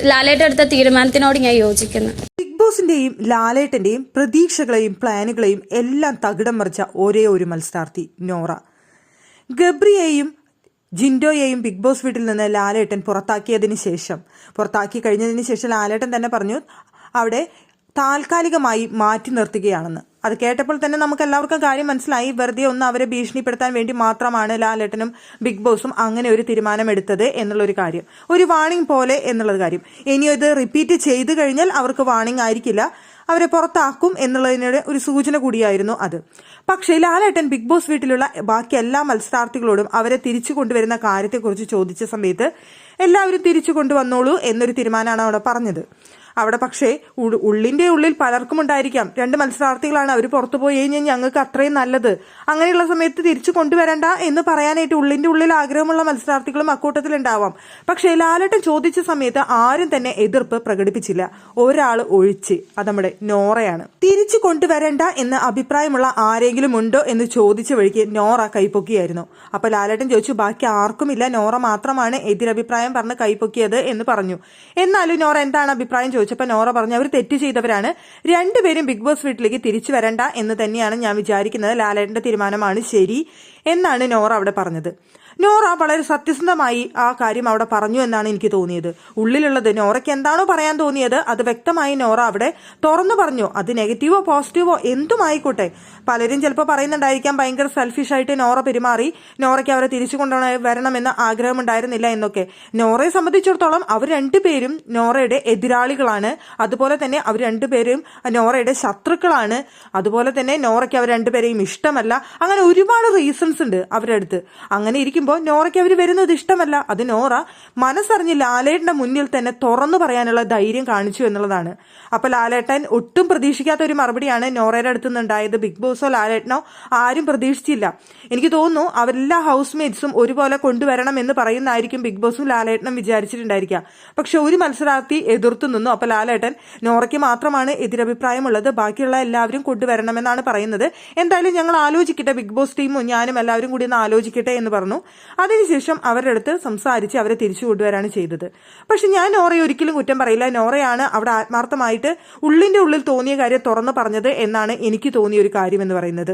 ലാലേട്ടൻ എടുത്ത തീരുമാനത്തിനോട് ഞാൻ യോജിക്കുന്നു. ബിഗ് ബോസിന്റെയും ലാലേട്ടന്റെയും പ്രതീക്ഷകളെയും പ്ലാനുകളെയും എല്ലാം തകിടം മറിച്ച ഒരേ ഒരു മത്സരാർത്ഥി നോറ. ഗബ്രിയെയും ജിൻഡോയെയും ബിഗ് ബോസ് വീട്ടിൽ നിന്ന് ലാലേട്ടൻ പുറത്താക്കി കഴിഞ്ഞതിന് ശേഷം ലാലേട്ടൻ തന്നെ പറഞ്ഞു അവിടെ താൽക്കാലികമായി മാറ്റി നിർത്തുകയാണെന്ന്. അത് കേട്ടപ്പോൾ തന്നെ നമുക്ക് എല്ലാവർക്കും കാര്യം മനസ്സിലായി. വെറുതെ ഒന്ന് അവരെ ഭീഷണിപ്പെടുത്താൻ വേണ്ടി മാത്രമാണ് ലാലേട്ടനും ബിഗ് ബോസും അങ്ങനെ ഒരു തീരുമാനം എടുത്തത് എന്നുള്ളൊരു കാര്യം, ഒരു വാണിംഗ് പോലെ എന്നുള്ളത് കാര്യം. ഇനി ഇത് റിപ്പീറ്റ് ചെയ്തു കഴിഞ്ഞാൽ അവർക്ക് വാണിംഗ് ആയിരിക്കില്ല, അവരെ പുറത്താക്കും എന്നുള്ളതിനോട് ഒരു സൂചന കൂടിയായിരുന്നു അത്. പക്ഷേ ലാലേട്ടൻ ബിഗ് ബോസ് വീട്ടിലുള്ള ബാക്കി എല്ലാ മത്സരാർത്ഥികളോടും അവരെ തിരിച്ചു കൊണ്ടുവരുന്ന കാര്യത്തെക്കുറിച്ച് ചോദിച്ച സമയത്ത് എല്ലാവരും തിരിച്ചു കൊണ്ടുവന്നോളൂ എന്നൊരു തീരുമാനമാണ് അവിടെ പറഞ്ഞത്. അവിടെ പക്ഷേ ഉള്ളിൻ്റെ ഉള്ളിൽ പലർക്കും ഉണ്ടായിരിക്കാം, 2 മത്സരാർത്ഥികളാണ്, അവർ പുറത്തു പോയി കഴിഞ്ഞാൽ ഞങ്ങൾക്ക് അത്രയും നല്ലത്, അങ്ങനെയുള്ള സമയത്ത് തിരിച്ചു കൊണ്ടുവരണ്ട എന്ന് പറയാനായിട്ട് ഉള്ളിൻ്റെ ഉള്ളിൽ ആഗ്രഹമുള്ള മത്സരാർത്ഥികളും അക്കൂട്ടത്തിലുണ്ടാവാം. പക്ഷേ ലാലേട്ടൻ ചോദിച്ച സമയത്ത് ആരും തന്നെ എതിർപ്പ് പ്രകടിപ്പിച്ചില്ല, ഒരാൾ ഒഴിച്ച്, അത് നമ്മുടെ നോറയാണ്. തിരിച്ചു കൊണ്ടുവരണ്ട എന്ന് അഭിപ്രായമുള്ള ആരെങ്കിലും ഉണ്ടോ എന്ന് ചോദിച്ച വഴിക്ക് നോറ കൈപ്പൊക്കിയായിരുന്നു. അപ്പൊ ലാലേട്ടൻ ചോദിച്ചു ബാക്കി ആർക്കുമില്ല, നോറ മാത്രമാണ് എതിരഭിപ്രായം പറഞ്ഞ് കൈപ്പൊക്കിയത് എന്ന് പറഞ്ഞു. എന്നാലും നോറ എന്താണ് അഭിപ്രായം ചോദിച്ചപ്പോൾ നോറ പറഞ്ഞു അവർ തെറ്റ് ചെയ്തവരാണ്, 2 പേരും ബിഗ് ബോസ് വീട്ടിലേക്ക് തിരിച്ചു വരണ്ട എന്ന് തന്നെയാണ് ഞാൻ വിചാരിക്കുന്നത്, ലാലേട്ടന്റെ തീരുമാനമാണ് ശരി എന്നാണ് നോറ അവിടെ പറഞ്ഞത്. നോറ വളരെ സത്യസന്ധമായി ആ കാര്യം അവിടെ പറഞ്ഞു എന്നാണ് എനിക്ക് തോന്നിയത്. ഉള്ളിലുള്ളത് നോറയ്ക്ക് എന്താണോ പറയാൻ തോന്നിയത് അത് വ്യക്തമായി നോറ അവിടെ തുറന്നു പറഞ്ഞു. അത് നെഗറ്റീവോ പോസിറ്റീവോ എന്തുമായിക്കോട്ടെ, പലരും ചിലപ്പോൾ പറയുന്നുണ്ടായിരിക്കാം ഭയങ്കര സെൽഫിഷായിട്ട് നോറ പെരുമാറി, നോറയ്ക്ക് അവരെ തിരിച്ചു കൊണ്ടുവരണമെന്ന് ആഗ്രഹമുണ്ടായിരുന്നില്ല എന്നൊക്കെ. നോറയെ സംബന്ധിച്ചിടത്തോളം അവർ 2 പേരും നോറയുടെ എതിരാളികളാണ്, അതുപോലെ തന്നെ അവർ 2 പേരും നോറയുടെ ശത്രുക്കളാണ്, അതുപോലെ തന്നെ നോറയ്ക്ക് അവർ 2 പേരെയും ഇഷ്ടമല്ല. അങ്ങനെ ഒരുപാട് റീസൺസ് ഉണ്ട് അവരുടെ അടുത്ത്. അങ്ങനെ ഇരിക്കുമ്പോൾ നോറയ്ക്ക് അവർ വരുന്നത് ഇഷ്ടമല്ല. അത് നോറ മനസ്സറിഞ്ഞ് ലാലേട്ടന്റെ മുന്നിൽ തന്നെ തുറന്നു പറയാനുള്ള ധൈര്യം കാണിച്ചു എന്നുള്ളതാണ്. അപ്പൊ ലാലേട്ടൻ ഒട്ടും പ്രതീക്ഷിക്കാത്ത ഒരു മറുപടിയാണ് നോറയുടെ അടുത്ത് നിന്നുണ്ടായത്. ബിഗ് ബോസോ ലാലേട്ടനോ ആരും പ്രതീക്ഷിച്ചില്ല. എനിക്ക് തോന്നുന്നു അവരെല്ലാ ഹൗസ് മേറ്റ്സും ഒരുപോലെ കൊണ്ടുവരണം എന്ന് പറയുന്നതായിരിക്കും ബിഗ് ബോസും ലാലേട്ടനും വിചാരിച്ചിട്ടുണ്ടായിരിക്കുക. പക്ഷെ ഒരു മത്സരാർത്ഥി എതിർത്തു നിന്നു. അപ്പൊ ലാലേട്ടൻ നോറയ്ക്ക് മാത്രമാണ് എതിരഭിപ്രായമുള്ളത്, ബാക്കിയുള്ള എല്ലാവരും കൊണ്ടുവരണമെന്നാണ് പറയുന്നത്. എന്തായാലും ഞങ്ങൾ ആലോചിക്കട്ടെ, ബിഗ് ബോസ് ടീമും ഞാനും എല്ലാവരും കൂടി ഒന്ന് ആലോചിക്കട്ടെ എന്ന് പറഞ്ഞു. അതിനുശേഷം അവരുടെ അടുത്ത് സംസാരിച്ച് അവരെ തിരിച്ചു കൊണ്ടുവരാണ് ചെയ്തത്. പക്ഷെ ഞാൻ നോറയെ ഒരിക്കലും കുറ്റം പറയില്ല. നോറയാണ് അവിടെ ആത്മാർത്ഥമായിട്ട് ഉള്ളിന്റെ ഉള്ളിൽ തോന്നിയ കാര്യം തുറന്നു പറഞ്ഞത് എന്നാണ് എനിക്ക് തോന്നിയ ഒരു കാര്യം എന്ന് പറയുന്നത്.